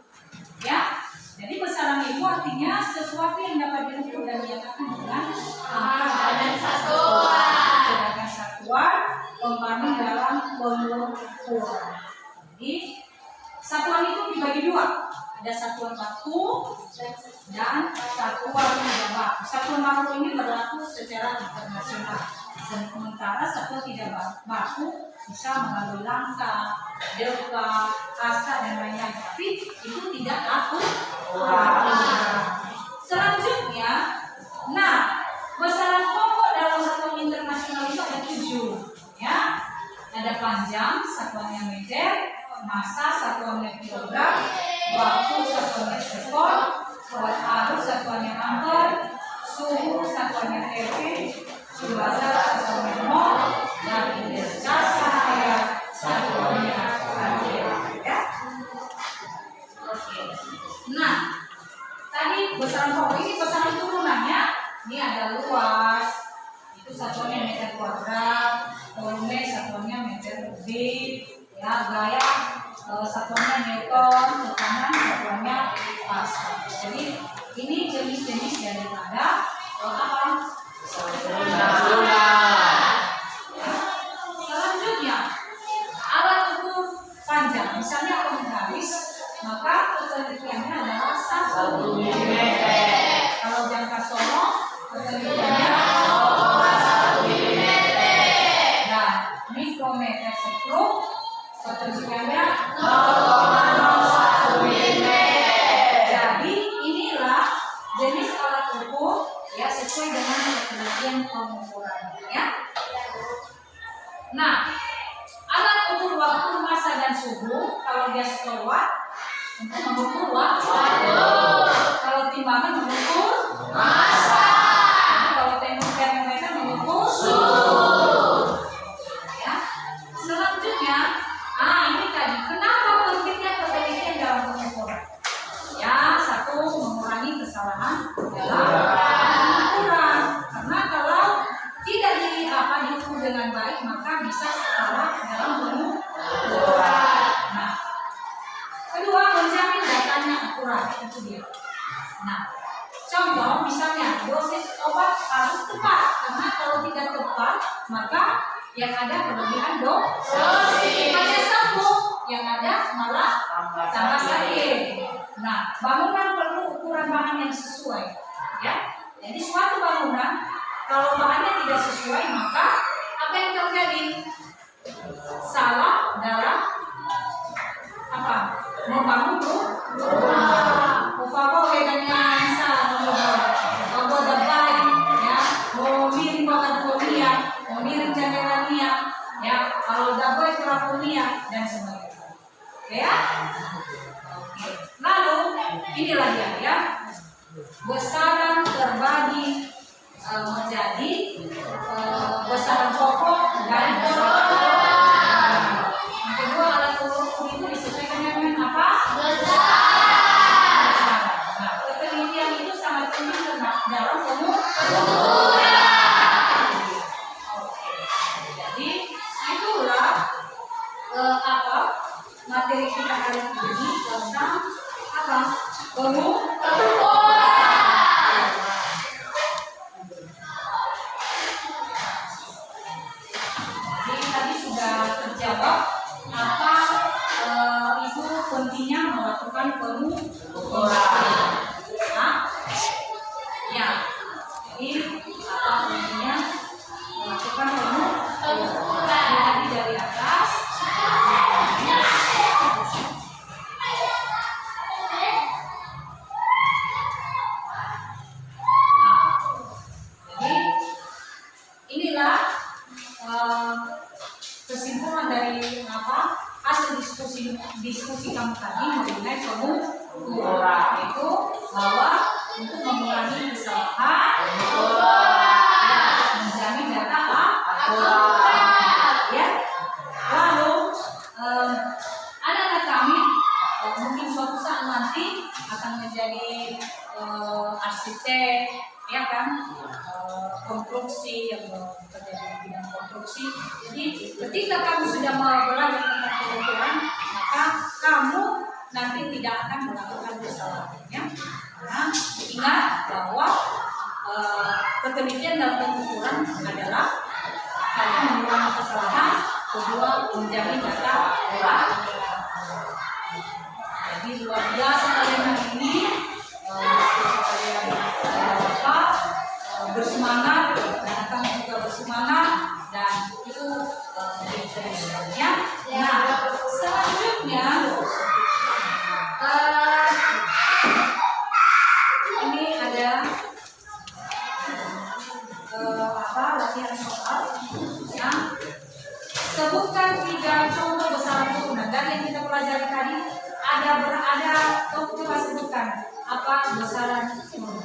Ya, jadi besaran itu artinya sesuatu yang dapat diukur dan dinyatakan dengan angka dan satuan. Sedangkan satuan pembanding dalam pengukuran. Jadi satuan itu dibagi 2. Ada satuan baku dan satuan tidak baku. Satuan baku ini berlaku secara internasional. Dan sementara satuan tidak baku bisa melalui langkah, delta, kasta dan lain-lain. Tapi itu tidak baku. Selanjutnya, besaran pokok internasional itu ada 7, ya. Ada panjang, satuannya meter, massa satuannya kilogram, waktu satuannya sekon, kuat arus satuannya ampere, suhu satuannya Kelvin, cuaca satuannya mol, dan intensitas cahaya satuannya ampere, ya. Oke. Nah, tadi besaran pokok ini besaran turunannya, ini ada luas, itu satuannya meter kuadrat, volume satuannya meter kubik, ya, gaya satuannya newton, tekanan satuannya pascal. Jadi ini jenis-jenis daripada apa? Selanjutnya alat ukur panjang, misalnya penggaris, maka ketelitiannya adalah 1 mm. Kalau jangka sorong ketelitiannya 0,1 mm. Dan mikrometer sekruk ketelitiannya 0,01 mm. Jadi inilah jenis alat ukur ya sesuai dengan ketelitian pengukurannya, ya. Nah, alat ukur waktu, massa dan suhu, kalau dia watt untuk mengukur waktu. Kalau timbangan mengukur massa. Kalau termometer mengukur suhu. Ya. Selanjutnya, ini tadi kenapa pentingnya ketelitian dalam pengukuran? Ya, 1, mengurangi kesalahan dalam pengukuran. Karena kalau tidak diukur dengan baik, maka bisa salah dalam pengukuran. Nah, kedua, menjamin datanya akurat, itu dia. Nah, contoh misalnya dosis obat harus tepat, karena kalau tidak tepat maka yang ada kelebihan dosis. Hanya sembuh, yang ada malah tambah sakit. Nah, bangunan perlu ukuran bahan yang sesuai, ya. Jadi suatu bangunan kalau bahannya tidak sesuai, maka apa yang terjadi? Salah dalam apa? Membangun rumah. Upama dengan mau dapat, ya, mau miring bakakonia, mau miring janelania, ya, kalau dapat trafonia dan sebagainya, ya. Oke. Lalu inilah dia, ya. Besaran terbagi menjadi besaran pokok dan besaran. Yang kedua, alat ukur itu disesuaikan dengan apa? Besaran. Nah, ketelitian itu sangat penting dalam pengukuran. Oke. Jadi itulah materi kita hari ini tentang apa? Pengukuran. Terjawab apa itu pentingnya melakukan pengukuran. Ya, jadi apa pentingnya melakukan pengukuran? Tadi dari atas. Jadi inilah kesimpulan dari hasil diskusi kamu tadi mengenai pengukuran, itu bahwa untuk mengurangi kesalahan, menjamin data akurat, ya. Lalu anak-anak kami mungkin suatu saat nanti akan menjadi arsitek, ya kan, konstruksi yang bekerja di bidang konstruksi. Jadi ketika kamu sudah belajar tentang pengukuran, maka kamu nanti tidak akan melakukan kesalahannya. Karena ingat bahwa ketelitian dalam pengukuran adalah satu, mengurangi kesalahan, kedua, menjamin data akurat. Jadi luar biasa kalian hari ini, bersemangat, dan kami juga bersemangat, dan itu ya. Nah, selanjutnya ini ada latihan soal. pelajari tadi ada coba sebutkan apa besaran semua.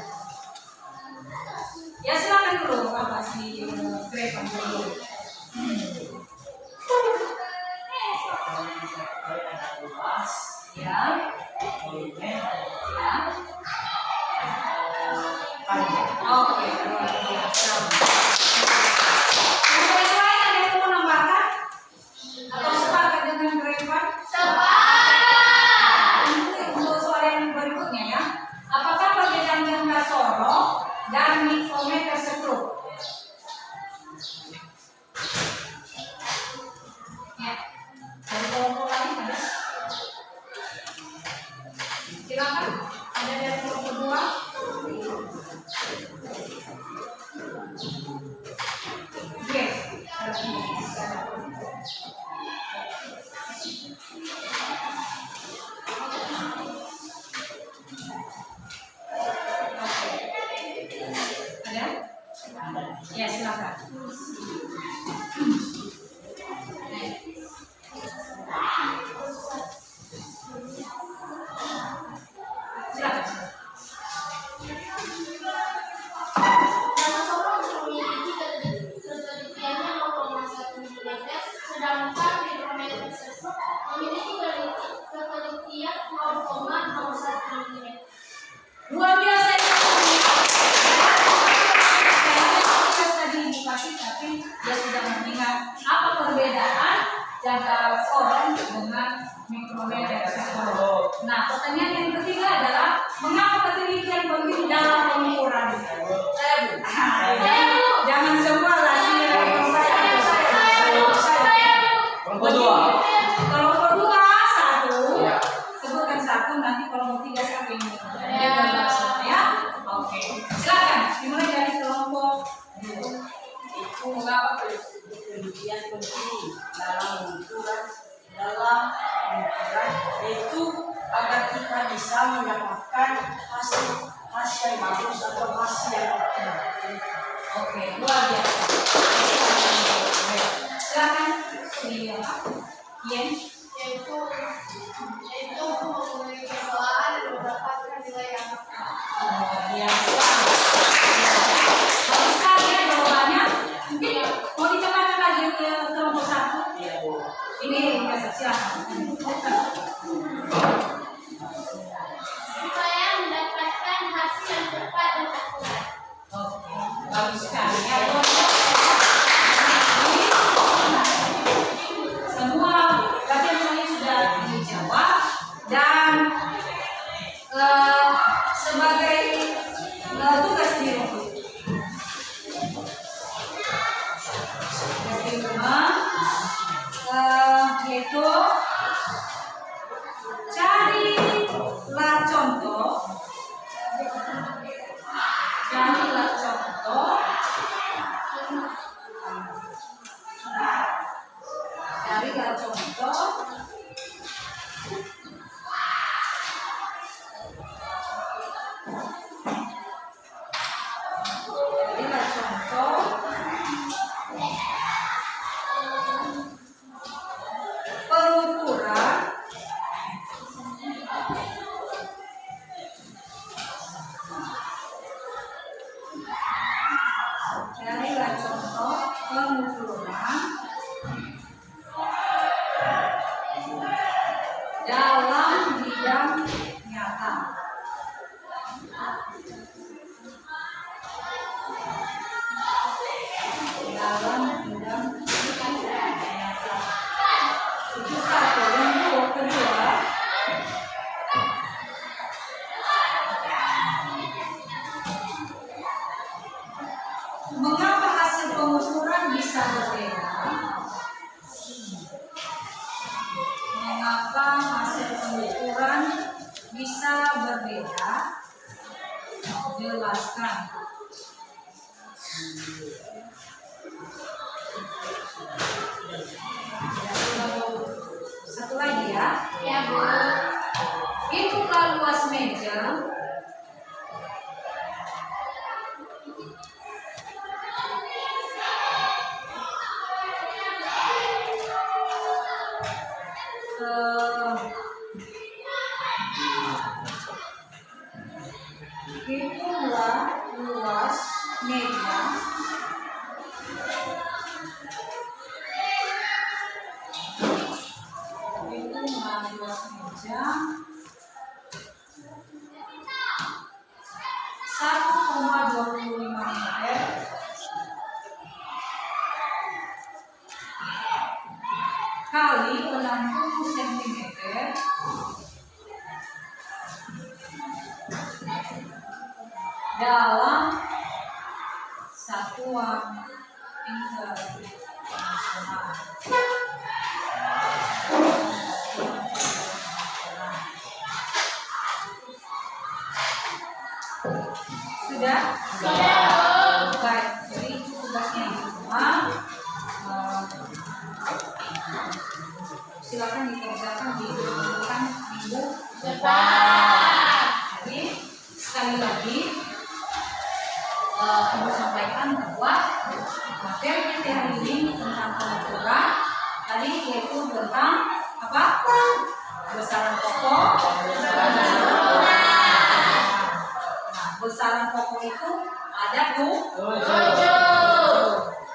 Ya silakan dulu apa si Grepan dulu. Ada luas, Ya, volume, ya. panjang. Oke, luar biasa. Untuk yang lain ada yang mau menambahkan atau sepakat dengan Grepan? Untuk soal yang berikutnya ya, apakah perbedaan jangka sorong dan mikrometer skrup? Ya, dari kelompok lain ada? Silakan, ada dari kelompok 2? Oke, ada? Ya, silakan. Silakan. Jangka sorong memiliki ketelitiannya 0,1 mm, sedangkan mikrometer skrup memiliki ketelitian 0,01 mm. Luar biasa ya. Saya tadi dikasih tapi dia sudah mengingat apa perbedaan jangka sorong dengan mikrometer skrup. Nah, pertanyaan yang ketiga adalah mengapa ketelitian penting dalam pengukuran? Jangan semua lah sini Kelompok 2. Kelompok 2 1. Ya. Sebutkan 1 nanti kelompok 3 siapa yang ya. Oke. Silakan dimulai dari kelompok 2. Itu mengapa penelitian penting dalam ukuran yaitu agar kita bisa mendapatkan hasil yang bagus atau hasil yang optimal. Oke, luar biasa. Silakan di Yen. yaitu memenuhi kesalahan dan mendapatkan nilai yang Luar biasa. Bagus sekali ya jawabannya. Mungkin mau dicobakan lagi ke kelompok 1. Iya, Bu. Ini biasa silakan. Supaya mendapatkan hasil yang tepat dan akurat. Oke, bagus sekali ya. Semua bagian saya sudah dijawab dan sebagai tugas di rumah yaitu carilah contoh pengukuran carilah contoh pengukuran dalam bidang nyata. Dalam bidang nyata. Itu satu. Yang kedua, mengapa hasil pengukuran bisa berbeda? Mengapa hasil pengukuran bisa berbeda? Jelaskan. Satu lagi ya. Ya, Bu. Hitunglah luas meja. Hitunglah luas meja satu 1,25 meter kali 60 cm dalam satuan internasional. Sudah? Baik, jadi itu tugasnya di rumah. Silakan dikerjakan di bulan minggu depan. Jadi sekali lagi Ibu sampaikan bahwa materi kita hari ini tentang pengaturan tadi yaitu tentang apa? Besaran pokok. Besaran pokok itu ada tujuh.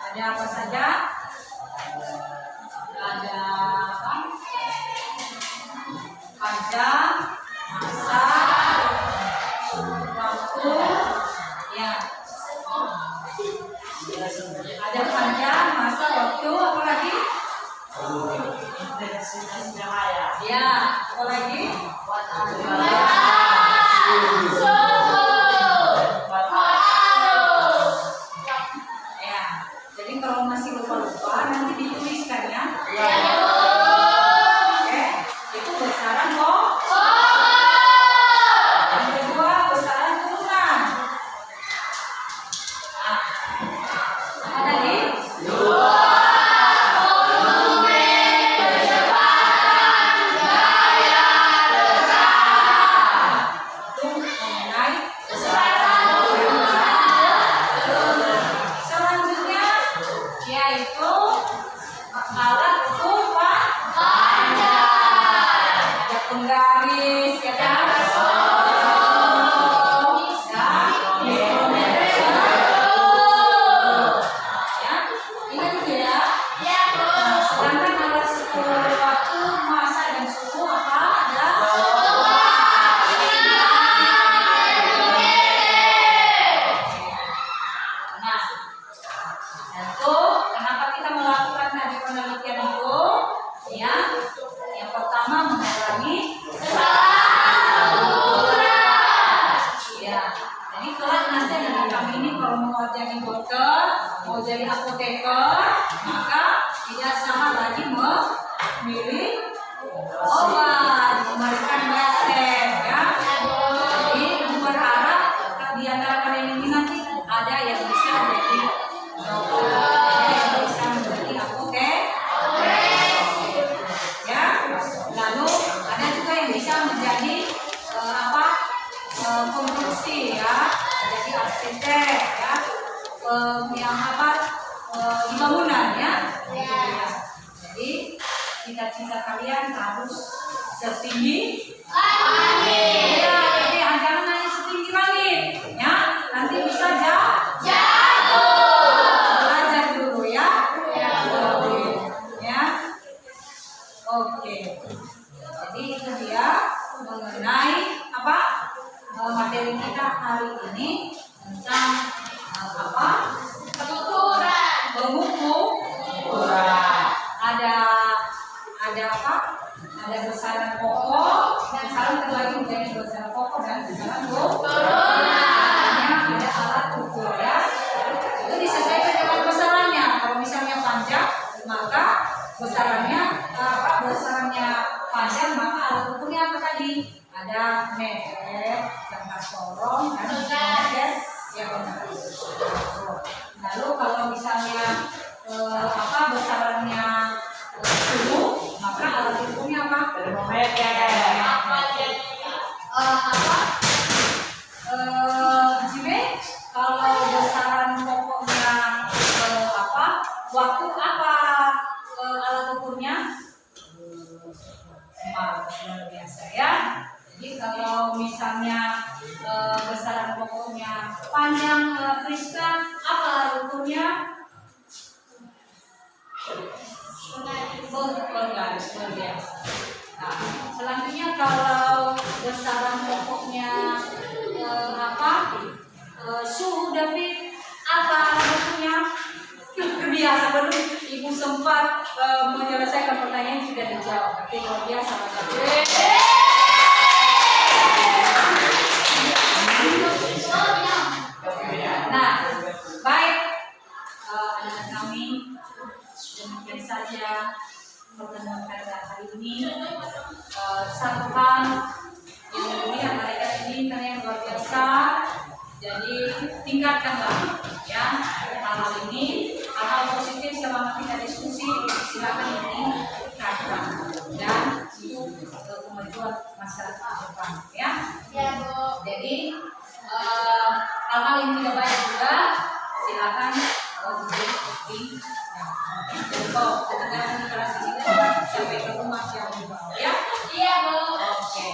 Ada apa saja? Ada apa? Panjang, masa, waktu, ya. Ada panjang, masa, waktu, apa lagi? Intensitas cahaya. Ya, apa lagi? Ya, jadi kalau masih lupa-lupa nanti dituliskan ya. Oke, itu besaran kok. Yang kedua besaran turunan. Nah, apa tadi? Itu mengenai selanjutnya yaitu alat ukur panjang. Ada penggaris, ya kan? Dan kilometer. Ya, ingat itu ya. Nah, sedangkan alat ukur waktu, masa dan suhu apa? Ada. Nah, tentu kenapa kita melakukan tadi penelitian itu? Ya, yang pertama mengurangi ya. Jadi kelak nanti anak kami ini kalau mau jadi dokter, mau jadi apoteker, maka tidak salah lagi memilih obat, memberikan resep ya. Jadi ibu berharap di antara kalian ini nanti ada yang bisa jadi dokter, ada yang bisa menjadi apoteker. Ya, lalu ada juga yang bisa menjadi konstruksi ya, jadi arsitek ya, yang di bangunan ya. Jadi cita-cita kalian harus setinggi langit. Ya, jadi jangan hanya setinggi langit ya, nanti bisa jatuh. Belajar dulu ya. Ya. Oke. Jadi itu dia mengenai apa? Materi kita hari ini tentang pengukuran. Ada apa? Ada besaran pokok, besaran terbagi menjadi besaran pokok dan besaran turunan. Ada alat ukur ya. Itu disesuaikan dengan besarannya. Kalau misalnya panjang, maka besarannya panjang, maka alat ukurnya apa tadi? Ada meter, tangkas sorong, dan meter ya benar. Lalu kalau misalnya besarannya suhu, maka alat ukurnya apa? Termometer. Jime, kalau besaran pokoknya waktu apa alat ukurnya? luar biasa ya. Jadi kalau misalnya besaran pokoknya panjang Krista, apa rukunnya? Bergaris, luar biasa. Nah, selanjutnya kalau besaran pokoknya suhu David, apa rukunnya? Biasa belum ibu sempat menyelesaikan pertanyaan sudah dijawab. Tapi luar biasa David. Nah, baik anak-anak kami, demikian saja pertemuan pada hari ini. Satu hal yang mulia mereka ini karena yang luar biasa. Jadi tingkatkanlah ya hal-hal ini, hal-hal positif selama kita diskusi silakan ditingkatkan dan itu kemajuan masyarakat depan ya. Ya, Bu. Jadi hal-hal yang tidak baik juga silakan contoh ketika demokrasi kita sampai ke rumah yang dibawa ya. Iya, Bu. Oke.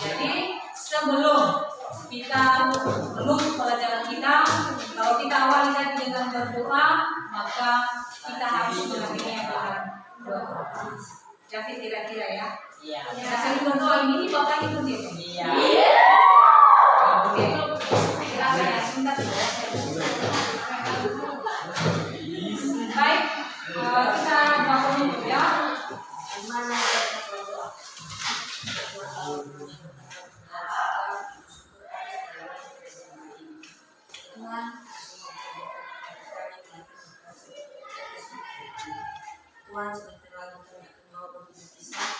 Jadi sebelum kita menutup pelajaran kita, kalau kita awali tadi dengan berdoa, maka kita harus mengakhirinya dengan doa. Jadi kira-kira ya. Iya. Kita sering berdoa ini bapak ikut ya. Iya. Oke. Silakan ya, sebentar ya. Baik, kita bangun dulu ya. Mana kita berdoa? Tuhan, Tuhan sudah terlalu mau berpisah,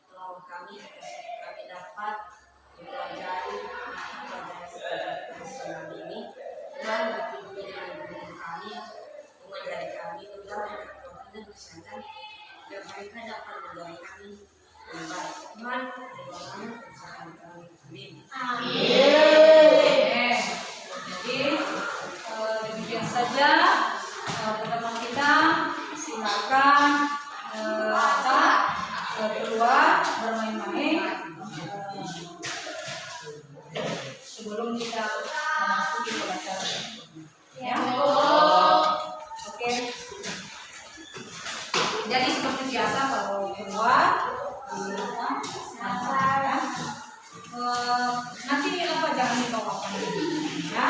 tolong kami dapat mempelajari pelajaran ini. Tuhan bertemu dengan kami, mengajari kami tentang kekuatan dan kesehatan, dan mereka dapat menjadi kami yang baik. Tuhan, doakan usaha kami. Amin. Jadi demikian saja pertemuan kita. Silakan keluar bermain-main sebelum kita memasuki pelajaran. Ya. Oke. Jadi seperti biasa kalau keluar nanti apa jangan dibawa ya.